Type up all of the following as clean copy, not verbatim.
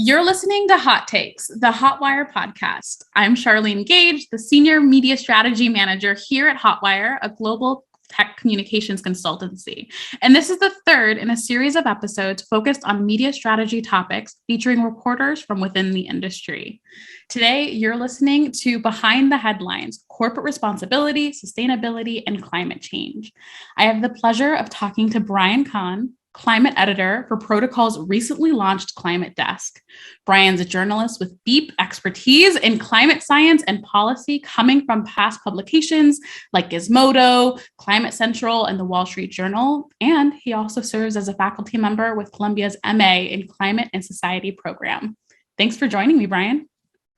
You're listening to HotTakes, the Hotwire podcast. I'm Charlene Gage, the Senior Media Strategy Manager here at Hotwire, a global tech communications consultancy. And this is the third in a series of episodes focused on media strategy topics featuring reporters from within the industry. Today, you're listening to Behind the Headlines, Corporate Responsibility, Sustainability, and Climate Change. I have the pleasure of talking to Brian Kahn, climate editor for Protocol's recently launched Climate Desk. Brian's a journalist with deep expertise in climate science and policy coming from past publications like Gizmodo, Climate Central, and the Wall Street Journal. And he also serves as a faculty member with Columbia's MA in Climate and Society program. Thanks for joining me, Brian.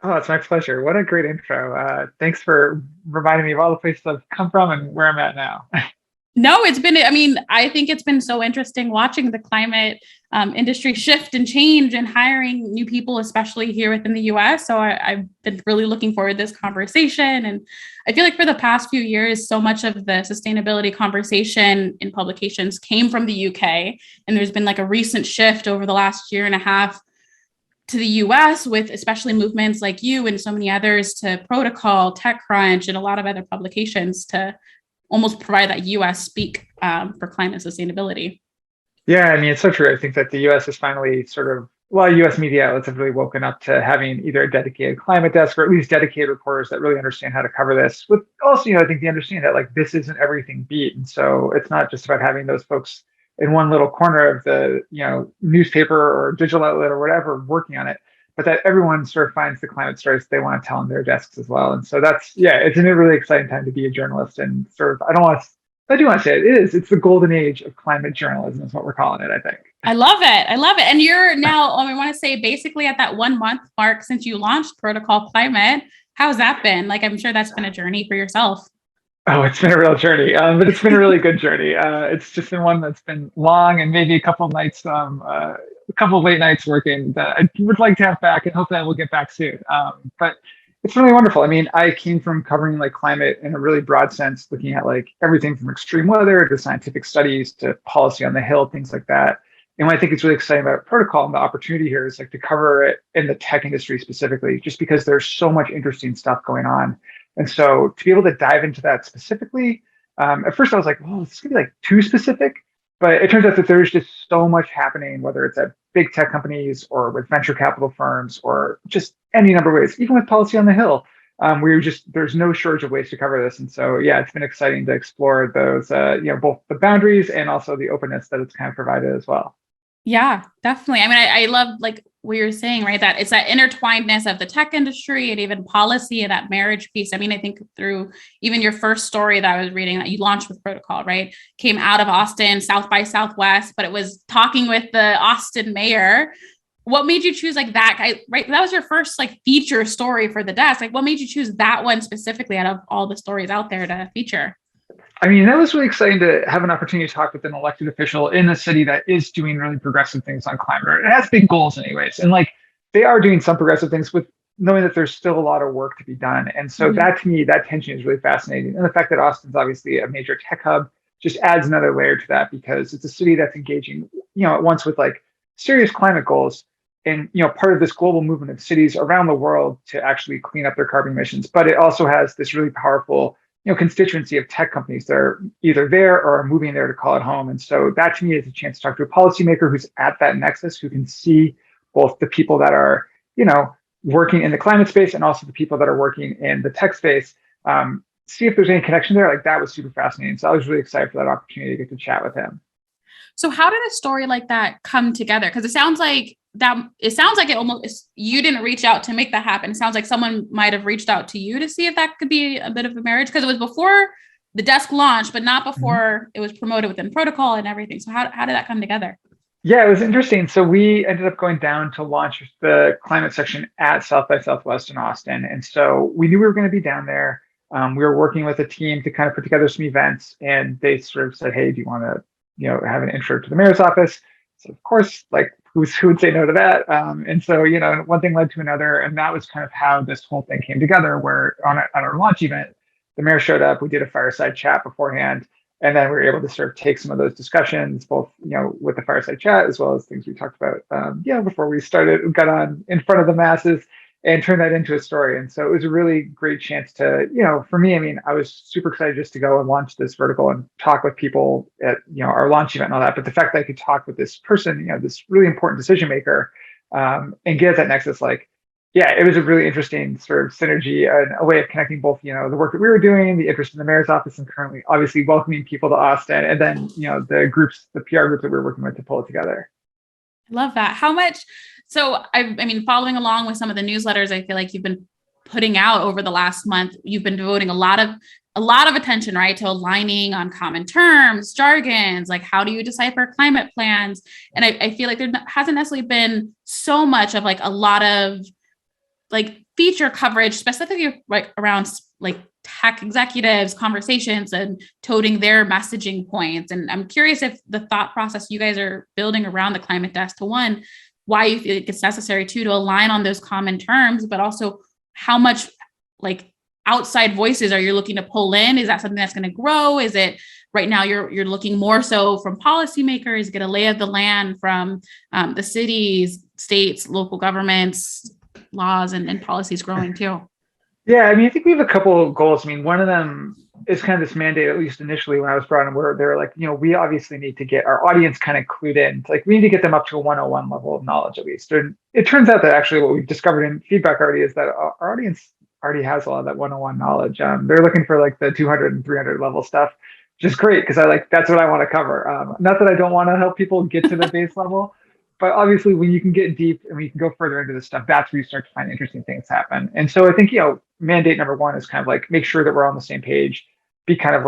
Oh, it's my pleasure. What a great intro. Thanks for reminding me of all the places I've come from and where I'm at now. No, I think it's been so interesting watching the climate industry shift and change and hiring new people, especially here within the US. So I've been really looking forward to this conversation. And I feel like for the past few years, so much of the sustainability conversation in publications came from the UK. And there's been like a recent shift over the last year and a half to the US with especially movements like you and so many others to Protocol, TechCrunch, and a lot of other publications to almost provide that US speak for climate sustainability. Yeah, I mean, it's so true. I think that the US is finally US media outlets have really woken up to having either a dedicated climate desk or at least dedicated reporters that really understand how to cover this. With also, I think they understand that like this isn't everything beat. And so it's not just about having those folks in one little corner of the, newspaper or digital outlet or whatever working on it, but that everyone sort of finds the climate stories they want to tell on their desks as well. And so it's a really exciting time to be a journalist and I do want to say it's the golden age of climate journalism is what we're calling it, I think. I love it. And you're now, I want to say basically at that 1 month mark since you launched Protocol Climate. How's that been? Like, I'm sure that's been a journey for yourself. Oh, it's been a real journey, but it's been a really good journey. It's just been one that's been long and maybe a couple of nights, a couple of late nights working that I would like to have back, and hopefully I will get back soon. But it's really wonderful. I mean, I came from covering like climate in a really broad sense, looking at like everything from extreme weather to scientific studies to policy on the Hill, things like that. And what I think is really exciting about Protocol and the opportunity here is like to cover it in the tech industry specifically, just because there's so much interesting stuff going on. And so to be able to dive into that specifically, at first I was like, oh, this is gonna be like too specific. But it turns out that there's just so much happening, whether it's at big tech companies or with venture capital firms or just any number of ways, even with policy on the Hill, there's no shortage of ways to cover this. And so, yeah, it's been exciting to explore those, both the boundaries and also the openness that it's kind of provided as well. Yeah, definitely. I mean, I love like what you're saying, right? That it's that intertwinedness of the tech industry and even policy and that marriage piece. I mean, I think through even your first story that I was reading that you launched with Protocol, right? Came out of Austin, South by Southwest, but it was talking with the Austin mayor. What made you choose like that guy, right? That was your first like feature story for the desk. Like what made you choose that one specifically out of all the stories out there to feature? I mean, that was really exciting to have an opportunity to talk with an elected official in a city that is doing really progressive things on climate. It has big goals anyways. And like they are doing some progressive things with knowing that there's still a lot of work to be done. And so that to me, that tension is really fascinating. And the fact that Austin's obviously a major tech hub just adds another layer to that because it's a city that's engaging, at once with like serious climate goals and, part of this global movement of cities around the world to actually clean up their carbon emissions. But it also has this really powerful constituency of tech companies that are either there or are moving there to call it home. And so that to me is a chance to talk to a policymaker who's at that nexus, who can see both the people that are, working in the climate space and also the people that are working in the tech space, see if there's any connection there. Like that was super fascinating. So I was really excited for that opportunity to get to chat with him. So how did a story like that come together? Because it sounds like it almost, you didn't reach out to make that happen. It sounds like someone might have reached out to you to see if that could be a bit of a marriage, because it was before the desk launched, but not before it was promoted within Protocol and everything. So how did that come together? Yeah, it was interesting. So we ended up going down to launch the climate section at South by Southwest in Austin. And so we knew we were going to be down there. We were working with a team to kind of put together some events, and they sort of said, hey, do you want to, have an intro to the mayor's office? So of course, like who would say no to that? And so, one thing led to another. And that was kind of how this whole thing came together, where at our launch event, the mayor showed up, we did a fireside chat beforehand. And then we were able to sort of take some of those discussions, both, with the fireside chat, as well as things we talked about, before we got on in front of the masses, and turn that into a story. And so it was a really great chance to, for me, I mean, I was super excited just to go and launch this vertical and talk with people at, our launch event and all that. But the fact that I could talk with this person, this really important decision maker, and get at that nexus, yeah, it was a really interesting sort of synergy and a way of connecting both, the work that we were doing, the interest in the mayor's office, and currently obviously welcoming people to Austin, and then, the PR group that we were working with to pull it together. I love that. How much? So I mean, following along with some of the newsletters, I feel like you've been putting out over the last month, you've been devoting a lot of attention, right, to aligning on common terms, jargons, like how do you decipher climate plans? And I feel like there hasn't necessarily been so much of a lot of feature coverage, specifically around tech executives, conversations, and toting their messaging points. And I'm curious if the thought process you guys are building around the climate desk, to one, why you feel it's necessary to align on those common terms, but also how much outside voices are you looking to pull in? Is that something that's going to grow? Is it right now you're looking more so from policymakers, get a lay of the land from the cities, states, local governments, laws and policies growing too? Yeah, I mean, I think we have a couple of goals. I mean, one of them is kind of this mandate, at least initially when I was brought in, where they're we obviously need to get our audience kind of clued in. We need to get them up to a 101 level of knowledge at least. And it turns out that actually what we've discovered in feedback already is that our audience already has a lot of that 101 knowledge. They're looking for the 200 and 300 level stuff, which is great because that's what I want to cover. Not that I don't want to help people get to the base level, but obviously when you can get deep and we can go further into this stuff, that's where you start to find interesting things happen. And so I think, mandate number one is kind of make sure that we're on the same page, be kind of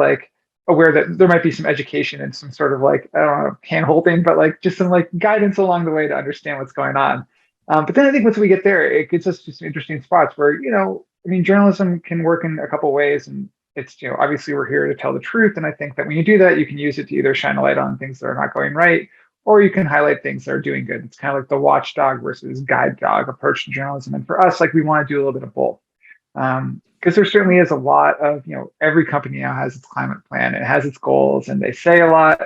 aware that there might be some education and some sort of I don't know, hand holding, but just some guidance along the way to understand what's going on. But then I think once we get there, it gets us to some interesting spots where, I mean, journalism can work in a couple of ways, and it's, obviously we're here to tell the truth. And I think that when you do that, you can use it to either shine a light on things that are not going right, or you can highlight things that are doing good. It's kind of the watchdog versus guide dog approach to journalism. And for us, we want to do a little bit of both. Because there certainly is a lot of, every company now has its climate plan, it has its goals, and they say a lot.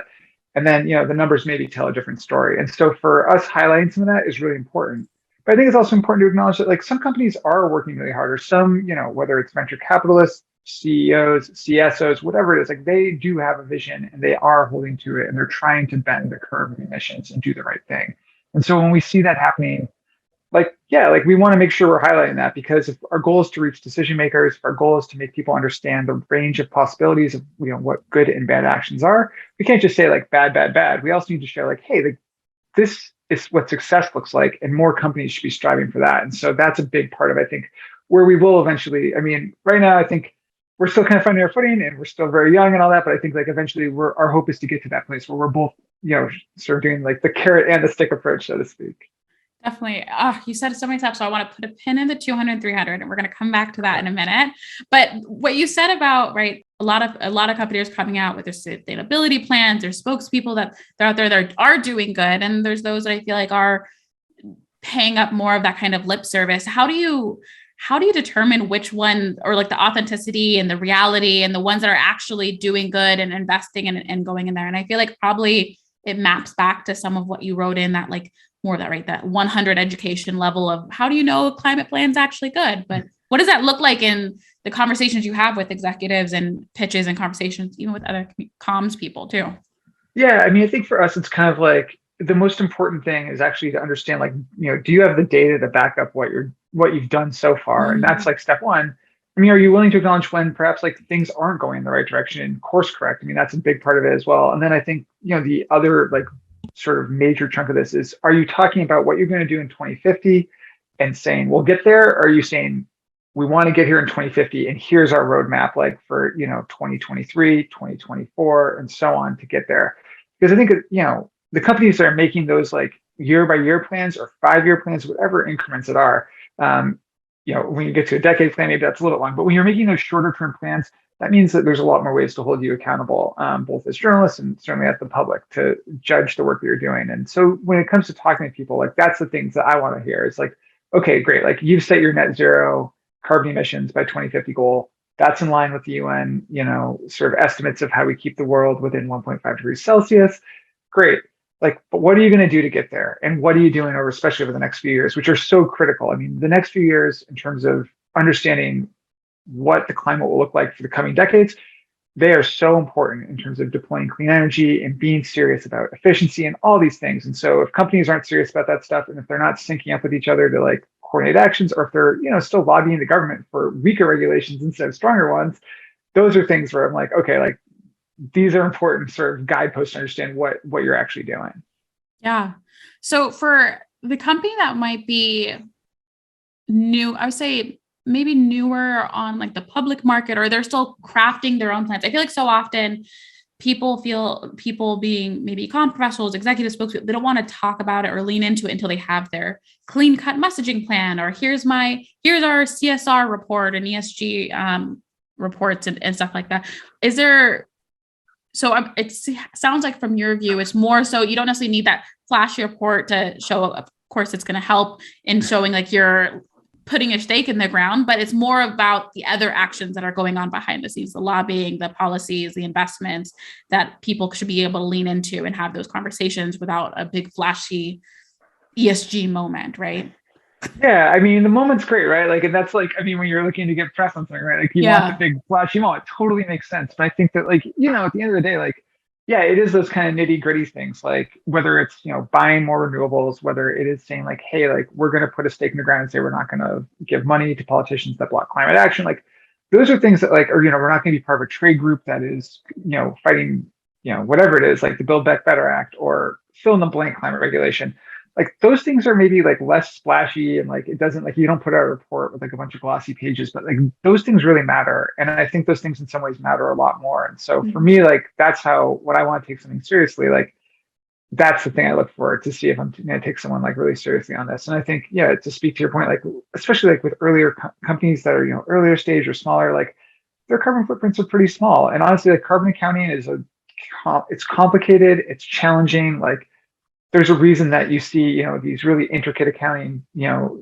And then, the numbers maybe tell a different story. And so for us, highlighting some of that is really important. But I think it's also important to acknowledge that some companies are working really hard, or some, whether it's venture capitalists, CEOs, CSOs, whatever it is, they do have a vision and they are holding to it, and they're trying to bend the curve of emissions and do the right thing. And so when we see that happening, we want to make sure we're highlighting that, because if our goal is to reach decision makers, if our goal is to make people understand the range of possibilities of what good and bad actions are, we can't just say bad, bad, bad. We also need to share hey, this is what success looks like, and more companies should be striving for that. And so that's a big part of, I think, where we will eventually. I mean, right now I think we're still kind of finding our footing and we're still very young and all that, but I think eventually our hope is to get to that place where we're both sort of doing the carrot and the stick approach, so to speak. Definitely. You said so many times, so I want to put a pin in the 200 and 300, and we're going to come back to that in a minute. But what you said about, right, a lot of companies coming out with their sustainability plans, their spokespeople that they're out there that are doing good, and there's those that I feel are paying up more of that kind of lip service. How do you determine which one, or the authenticity and the reality, and the ones that are actually doing good and investing and going in there? And I feel probably it maps back to some of what you wrote in that more of that, right? That 100 education level of how do you know a climate plan is actually good? But what does that look like in the conversations you have with executives and pitches and conversations, even with other comms people too? Yeah, I mean, I think for us, it's kind of the most important thing is actually to understand, do you have the data to back up what you've done so far? Mm-hmm. And that's step one. I mean, are you willing to acknowledge when perhaps things aren't going in the right direction and course correct? I mean, that's a big part of it as well. And then I think, the other sort of major chunk of this is, are you talking about what you're going to do in 2050 and saying we'll get there? Or are you saying we want to get here in 2050 and here's our roadmap for 2023, 2024, and so on to get there? Because I think the companies that are making those year by year plans or 5-year plans, whatever increments it are, when you get to a decade plan, maybe that's a little long, but when you're making those shorter term plans, that means that there's a lot more ways to hold you accountable, both as journalists and certainly as the public, to judge the work that you're doing. And so when it comes to talking to people, that's the things that I want to hear. It's okay, great. You've set your net zero carbon emissions by 2050 goal. That's in line with the UN, sort of estimates of how we keep the world within 1.5 degrees Celsius. Great. Like, but what are you going to do to get there? And what are you doing over, especially over the next few years, which are so critical? I mean, the next few years in terms of understanding what the climate will look like for the coming decades, they are so important in terms of deploying clean energy and being serious about efficiency and all these things. And so if companies aren't serious about that stuff, and if they're not syncing up with each other to like coordinate actions, or if they're, still lobbying the government for weaker regulations instead of stronger ones, those are things where I'm like, okay, like these are important sort of guideposts to understand what you're actually doing. Yeah. So for the company that might be new, I would say maybe newer on like the public market, or they're still crafting their own plans. I feel like so often people being maybe econ professionals, executive spokespeople, they don't want to talk about it or lean into it until they have their clean cut messaging plan, or here's our CSR report and ESG reports and stuff like that. It sounds like from your view, it's more so you don't necessarily need that flashy report to show, of course, it's going to help in showing like you're putting a stake in the ground, but it's more about the other actions that are going on behind the scenes, the lobbying, the policies, the investments that people should be able to lean into and have those conversations without a big flashy ESG moment, right? Yeah, I mean, the moment's great, right? Like, and that's like, I mean, when you're looking to get press on something, right? Like, you want the big flashy moment. It totally makes sense. But I think that, like, at the end of the day, like, yeah, it is those kind of nitty gritty things, like whether it's, buying more renewables, whether it is saying like, hey, like, we're going to put a stake in the ground and say we're not going to give money to politicians that block climate action. Like, those are things that, like, or, we're not going to be part of a trade group that is, fighting, whatever it is, like the Build Back Better Act or fill in the blank climate regulation. Like, those things are maybe like less splashy, and like it doesn't, like, you don't put out a report with like a bunch of glossy pages, but like those things really matter. And I think those things in some ways matter a lot more. And so for me, like, that's how, when I want to take something seriously, like that's the thing I look for to see if I'm going to take someone like really seriously on this. And I think, yeah, to speak to your point, like especially like with earlier companies that are, earlier stage or smaller, like their carbon footprints are pretty small. And honestly, like carbon accounting it's complicated, it's challenging. Like, there's a reason that you see, these really intricate accounting,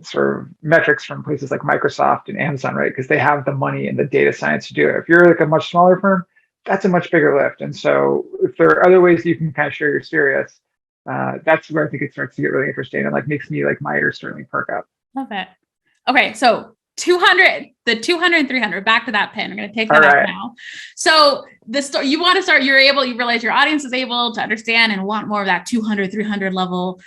sort of metrics from places like Microsoft and Amazon, right? Because they have the money and the data science to do it. If you're like a much smaller firm, that's a much bigger lift. And so if there are other ways you can kind of show you're serious, that's where I think it starts to get really interesting and like makes me like my ears certainly perk up. Love it. Okay. So 200 and 300, back to that pin. We're going to take that out now. So the story you want to start, you realize your audience is able to understand and want more of that 200, 300 level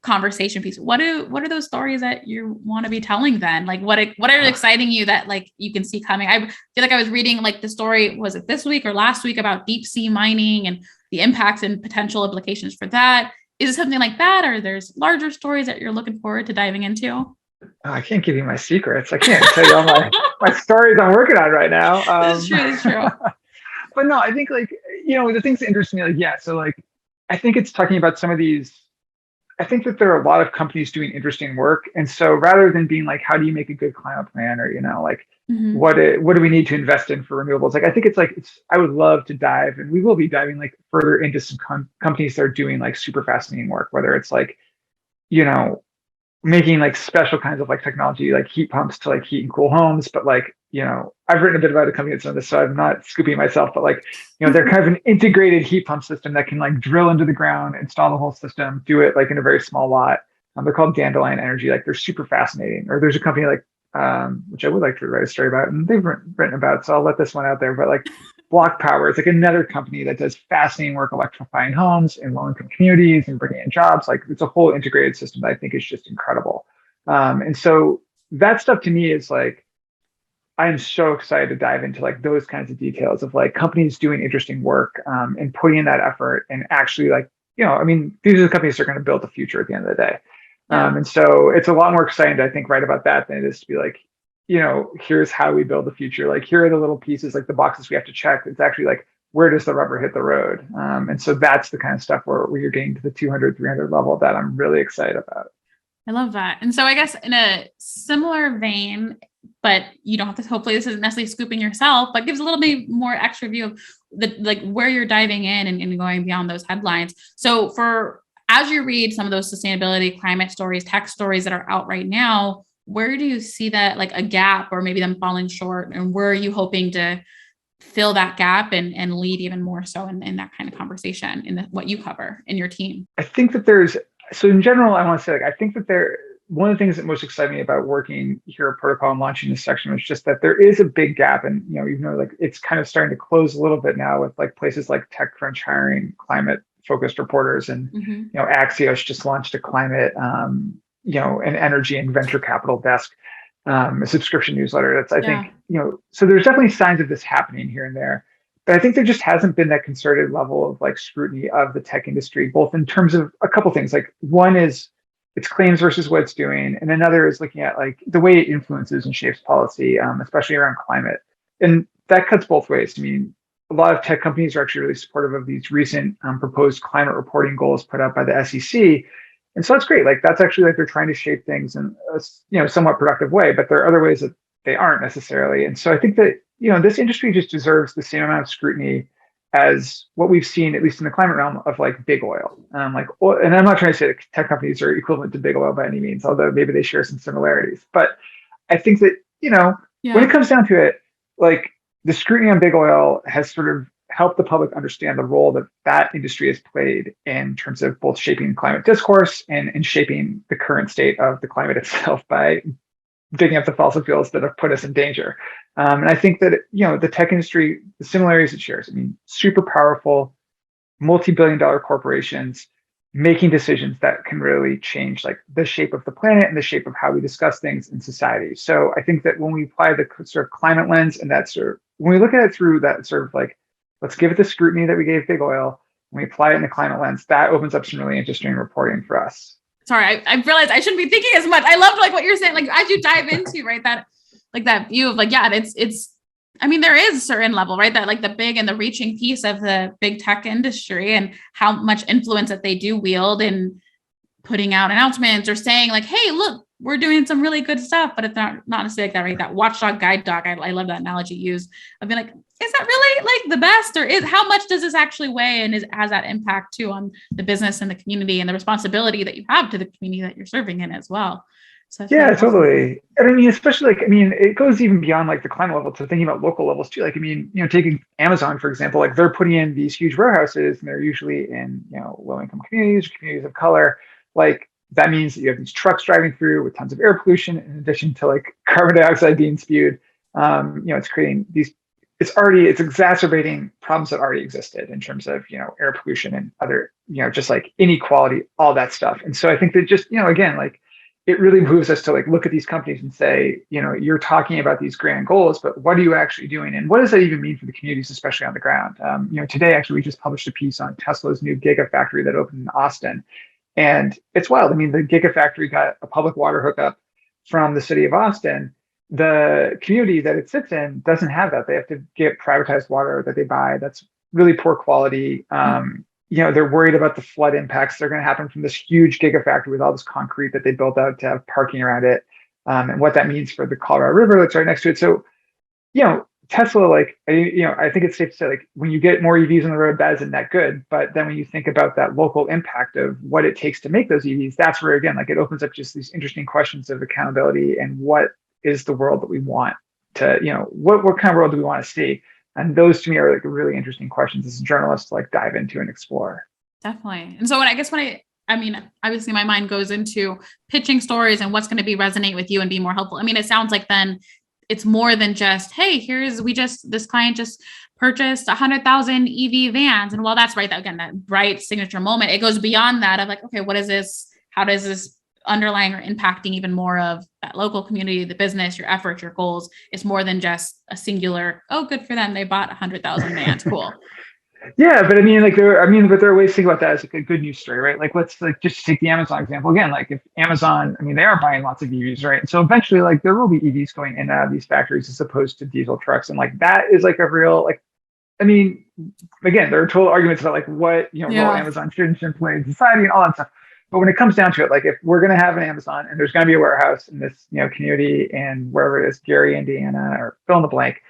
conversation piece. What are those stories that you want to be telling then? Like what are exciting you that like you can see coming? I feel like I was reading like the story, was it this week or last week, about deep sea mining and the impacts and potential implications for that. Is it something like that? Or there's larger stories that you're looking forward to diving into? Oh, I can't give you my secrets. I can't tell you all my stories I'm working on right now. That's true. But no, I think like, the things that interest me, like, yeah. So like, I think it's talking about some of these, I think that there are a lot of companies doing interesting work. And so rather than being like, how do you make a good climate plan, or, like, what do we need to invest in for renewables? Like, I think I would love to dive, and we will be diving like further into some companies that are doing like super fascinating work, whether it's like, making like special kinds of like technology, like heat pumps to like heat and cool homes. But like, I've written a bit about a company that's done this, so I'm not scooping myself, but like, they're kind of an integrated heat pump system that can like drill into the ground, install the whole system, do it like in a very small lot. They're called Dandelion Energy. Like, they're super fascinating. Or there's a company like, which I would like to write a story about, and they've written about, so I'll let this one out there, but like Block Power is like another company that does fascinating work electrifying homes in low-income communities and bringing in jobs. Like, it's a whole integrated system that I think is just incredible. And so that stuff to me is like, I'm so excited to dive into like those kinds of details of like companies doing interesting work, and putting in that effort, and actually like, I mean, these are the companies that are going to build the future at the end of the day. And so it's a lot more exciting to, I think, write about that than it is to be like, here's how we build the future. Like, here are the little pieces, like the boxes we have to check. It's actually like, where does the rubber hit the road? And so that's the kind of stuff where you're getting to the 200, 300 level that I'm really excited about. I love that. And so I guess in a similar vein, but you don't have to, hopefully this isn't necessarily scooping yourself, but gives a little bit more extra view of the, like, where you're diving in and going beyond those headlines. So as you read some of those sustainability, climate stories, tech stories that are out right now, where do you see that, like a gap or maybe them falling short? And where are you hoping to fill that gap and lead even more so in that kind of conversation in what you cover in your team? I think that so in general, I want to say, like, I think that one of the things that most excited me about working here at Protocol and launching this section was just that there is a big gap. And, even though like it's kind of starting to close a little bit now with like places like TechCrunch hiring climate focused reporters, and, Axios just launched a climate, an energy and venture capital desk, a subscription newsletter. That's, I think, so there's definitely signs of this happening here and there. But I think there just hasn't been that concerted level of like scrutiny of the tech industry, both in terms of a couple things. Like one is its claims versus what it's doing, and another is looking at like the way it influences and shapes policy, especially around climate. And that cuts both ways. I mean, a lot of tech companies are actually really supportive of these recent proposed climate reporting goals put out by the SEC. And so that's great. Like that's actually like they're trying to shape things in a somewhat productive way, but there are other ways that they aren't necessarily. And so I think that this industry just deserves the same amount of scrutiny as what we've seen, at least in the climate realm, of like big oil. And I'm not trying to say that tech companies are equivalent to big oil by any means, although maybe they share some similarities. But I think that when it comes down to it, like the scrutiny on big oil has sort of helped the public understand the role that that industry has played in terms of both shaping climate discourse and shaping the current state of the climate itself by digging up the fossil fuels that have put us in danger. And I think that, the tech industry, the similarities it shares, I mean, super powerful, multi-billion-dollar corporations making decisions that can really change like the shape of the planet and the shape of how we discuss things in society. So I think that when we apply the sort of climate lens and that sort of, when we look at it through that sort of like, let's give it the scrutiny that we gave big oil, when we apply it in the climate lens, that opens up some really interesting reporting for us. Sorry, I realized I shouldn't be thinking as much. I loved like what you're saying, like as you dive into, right, that like that view of like, it's, I mean, there is a certain level, right, that like the big and the reaching piece of the big tech industry and how much influence that they do wield in putting out announcements or saying like, hey, look, we're doing some really good stuff, but it's not necessarily like that, right? That watchdog guide dog. I love that analogy used. I've been like, is that really like the best, or how much does this actually weigh, and has that impact too on the business and the community and the responsibility that you have to the community that you're serving in as well? So yeah, totally. And I mean, especially like, I mean, it goes even beyond like the climate level to thinking about local levels too. Like, I mean, taking Amazon, for example, like they're putting in these huge warehouses and they're usually in, low income communities, communities of color. Like that means that you have these trucks driving through with tons of air pollution in addition to like carbon dioxide being spewed. It's creating these, it's exacerbating problems that already existed in terms of, air pollution and other, just like inequality, all that stuff. And so I think that just, again, like, it really moves us to like look at these companies and say, you're talking about these grand goals, but what are you actually doing? And what does that even mean for the communities, especially on the ground? Today, actually, we just published a piece on Tesla's new Gigafactory that opened in Austin. And it's wild. I mean, the Gigafactory got a public water hookup from the city of Austin. The community that it sits in doesn't have that. They have to get privatized water that they buy. That's really poor quality. They're worried about the flood impacts that are going to happen from this huge gigafactory with all this concrete that they built out to have parking around it, and what that means for the Colorado River that's right next to it. So, Tesla, like, I think it's safe to say, like, when you get more EVs on the road, that isn't that good. But then when you think about that local impact of what it takes to make those EVs, that's where, again, like, it opens up just these interesting questions of accountability and what is the world that we want to, what kind of world do we want to see? And those to me are like really interesting questions as a journalist to like dive into and explore. Definitely. And so I mean, obviously my mind goes into pitching stories and what's going to be resonate with you and be more helpful. I mean, it sounds like then it's more than just, hey, this client just purchased 100,000 EV vans. And while that's right, that bright signature moment, it goes beyond that of like, okay, what is this? How does this underlying or impacting even more of that local community, the business, your efforts, your goals? It's more than just a singular, oh, good for them, they bought 100,000 vans. Cool. Yeah, but I mean, like there are ways to think about that as like a good news story, right? Like let's like just take the Amazon example again. Like if Amazon, I mean, they are buying lots of EVs, right? And so eventually, like there will be EVs going in and out of these factories as opposed to diesel trucks, and like that is like a real like. I mean, again, there are total arguments about like what role Amazon shouldn't play in society and all that stuff. But when it comes down to it, like if we're going to have an Amazon and there's going to be a warehouse in this, community and wherever it is, Gary, Indiana, or fill in the blank,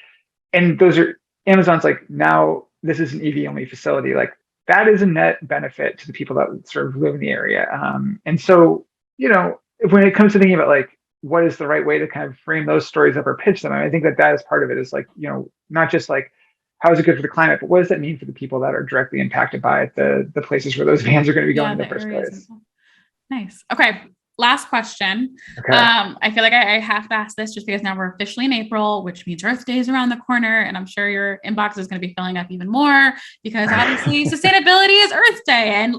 and those are Amazon's like, now this is an EV only facility, like that is a net benefit to the people that sort of live in the area. And so, when it comes to thinking about like what is the right way to kind of frame those stories up or pitch them. And I think that is part of it, is like, not just like, how is it good for the climate, but what does that mean for the people that are directly impacted by it, the places where those vans are going to be going in the first place. Nice. Okay. Last question. Okay. I feel like I have to ask this just because now we're officially in April, which means Earth Day is around the corner. And I'm sure your inbox is going to be filling up even more because obviously sustainability is Earth Day, and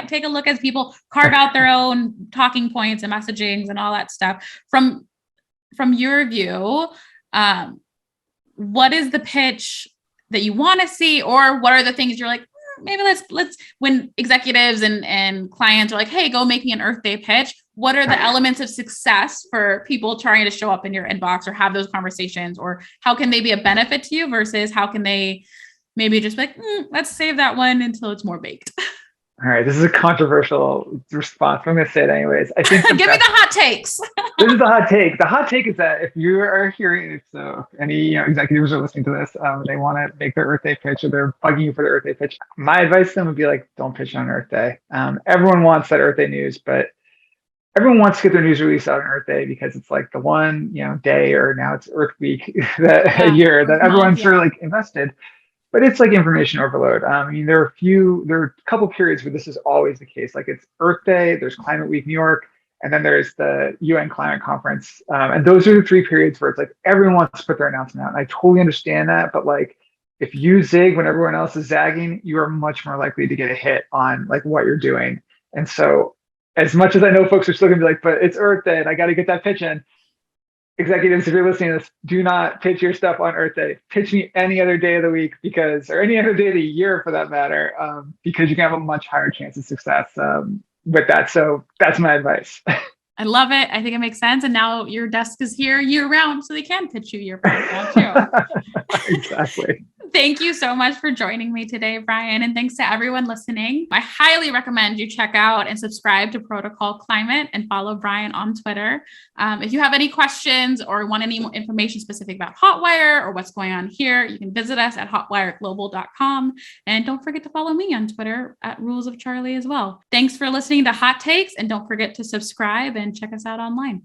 take a look as people carve out their own talking points and messagings and all that stuff. From your view, what is the pitch that you want to see, or what are the things you're like, maybe let's when executives and clients are like, hey, go make me an Earth Day pitch. What are the elements of success for people trying to show up in your inbox or have those conversations, or how can they be a benefit to you versus how can they maybe just be like, let's save that one until it's more baked. All right, this is a controversial response, but I'm going to say it anyways. I think give me the hot takes. This is the hot take. The hot take is that if you are hearing, if any executives are listening to this, they want to make their Earth Day pitch, or they're bugging you for their Earth Day pitch, my advice to them would be like, don't pitch on Earth Day. Everyone wants that Earth Day news, but everyone wants to get their news release out on Earth Day because it's like the one day, or now it's Earth Week, a year that everyone's sort of like invested. But it's like information overload. I mean, there are a couple periods where this is always the case. Like it's Earth Day, there's Climate Week New York, and then there's the UN Climate Conference. And those are the 3 periods where it's like everyone wants to put their announcement out. And I totally understand that. But like, if you zig when everyone else is zagging, you are much more likely to get a hit on like what you're doing. And so as much as I know folks are still gonna be like, but it's Earth Day and I got to get that pitch in. Executives, if you're listening to this, do not pitch your stuff on Earth Day. Pitch me any other day of the week or any other day of the year for that matter, because you can have a much higher chance of success with that. So that's my advice. I love it. I think it makes sense. And now your desk is here year round, so they can pitch you year round too. Exactly. Thank you so much for joining me today, Brian. And thanks to everyone listening. I highly recommend you check out and subscribe to Protocol Climate and follow Brian on Twitter. If you have any questions or want any more information specific about Hotwire or what's going on here, you can visit us at hotwireglobal.com. And don't forget to follow me on Twitter at Rules of Charlie as well. Thanks for listening to Hot Takes, and don't forget to subscribe and check us out online.